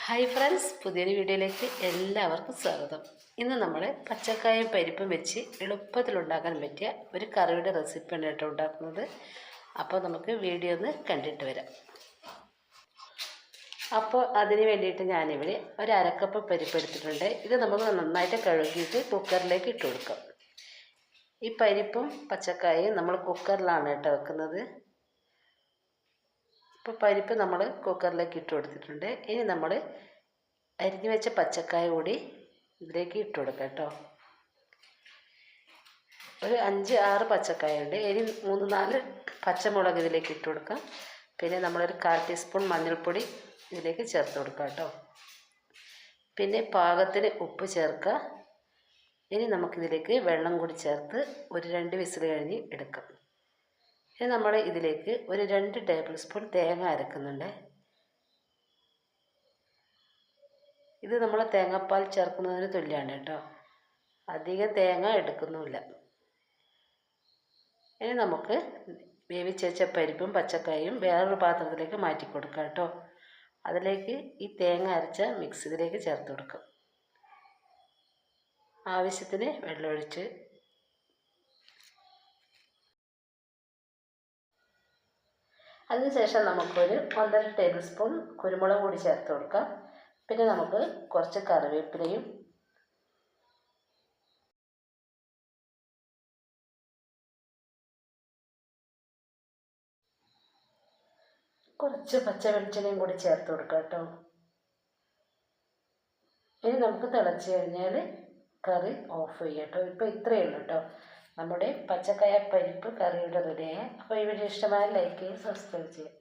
Hi friends, പുതിയൊരു വീഡിയോയിലേക്ക് എല്ലാവർക്കും സ്വാഗതം. ഇന്ന് നമ്മൾ പച്ചക്കായും പരിപ്പും വെച്ച് എളുപ്പത്തിലുണ്ടാക്കാൻ പറ്റിയ ഒരു കറിയുടെ റെസിപ്പിയാണ് കേട്ടോ ഉണ്ടാക്കുന്നത്. അപ്പോൾ നമുക്ക് വീഡിയോ ഒന്ന് കണ്ടിട്ട് വരാം. അപ്പോൾ അതിന് വേണ്ടിയിട്ട് ഞാനിവിടെ ഒരു അരക്കപ്പ് പരിപ്പ് എടുത്തിട്ടുണ്ട്. ഇത് നമുക്ക് നന്നായിട്ട് കഴുകിയിട്ട് കുക്കറിലേക്ക് ഇട്ട് കൊടുക്കാം. ഈ പരിപ്പും പച്ചക്കായും നമ്മൾ കുക്കറിലാണ് കേട്ടോ വെക്കുന്നത്. ഇപ്പോൾ പരിപ്പ് നമ്മൾ കുക്കറിലേക്ക് ഇട്ട് കൊടുത്തിട്ടുണ്ട്. ഇനി നമ്മൾ അരിഞ്ഞു വെച്ച പച്ചക്കായ കൂടി ഇതിലേക്ക് ഇട്ട് കൊടുക്കാം കേട്ടോ. ഒരു 5-6 പച്ചക്കായ ഉണ്ട്. ഇനി 3-4 പച്ചമുളക് ഇതിലേക്ക് ഇട്ട് കൊടുക്കാം. പിന്നെ നമ്മളൊരു 1/4 ടീസ്പൂൺ മഞ്ഞൾപ്പൊടി ഇതിലേക്ക് ചേർത്ത് കൊടുക്കാം കേട്ടോ. പിന്നെ പാകത്തിന് ഉപ്പ് ചേർക്കുക. ഇനി നമുക്കിതിലേക്ക് വെള്ളം കൂടി ചേർത്ത് ഒരു 2 വിസിൽ കഴിഞ്ഞ് എടുക്കാം. ഇനി നമ്മൾ ഇതിലേക്ക് ഒരു 2 ടേബിൾ സ്പൂൺ തേങ്ങ അരക്കുന്നുണ്ട്. ഇത് നമ്മൾ തേങ്ങാപ്പാൽ ചേർക്കുന്നതിന് തുല്യമാണ് കേട്ടോ. അധികം തേങ്ങ എടുക്കുന്നുമില്ല. ഇനി നമുക്ക് വേവിച്ച് വെച്ച പരിപ്പും പച്ചക്കായും വേറൊരു പാത്രത്തിലേക്ക് മാറ്റി കൊടുക്കാം കേട്ടോ. അതിലേക്ക് ഈ തേങ്ങ അരച്ച മിക്സ് ഇതിലേക്ക് ചേർത്ത് കൊടുക്കും. ആവശ്യത്തിന് വെള്ളമൊഴിച്ച് അതിനുശേഷം നമുക്കൊരു 1.5 ടേബിൾ സ്പൂൺ കുരുമുളക് കൂടി ചേർത്ത് കൊടുക്കാം. പിന്നെ നമുക്ക് കുറച്ച് കറിവേപ്പിലയും കുറച്ച് പച്ച വെളിച്ചെണ്ണയും കൂടി ചേർത്ത് കൊടുക്കാം കേട്ടോ. ഇനി നമുക്ക് തിളച്ച് കഴിഞ്ഞാൽ കറി ഓഫ് ചെയ്യാം കേട്ടോ. ഇപ്പോൾ ഇത്രയേ ഉള്ളൂ കേട്ടോ. നമ്മുടെ പച്ചക്കായ പരിപ്പ് കറിയുടെ റെഡിയായ. അപ്പോൾ ഈ വീഡിയോ ഇഷ്ടമായ ലൈക്ക് ചെയ്യുക, സബ്സ്ക്രൈബ് ചെയ്യുക.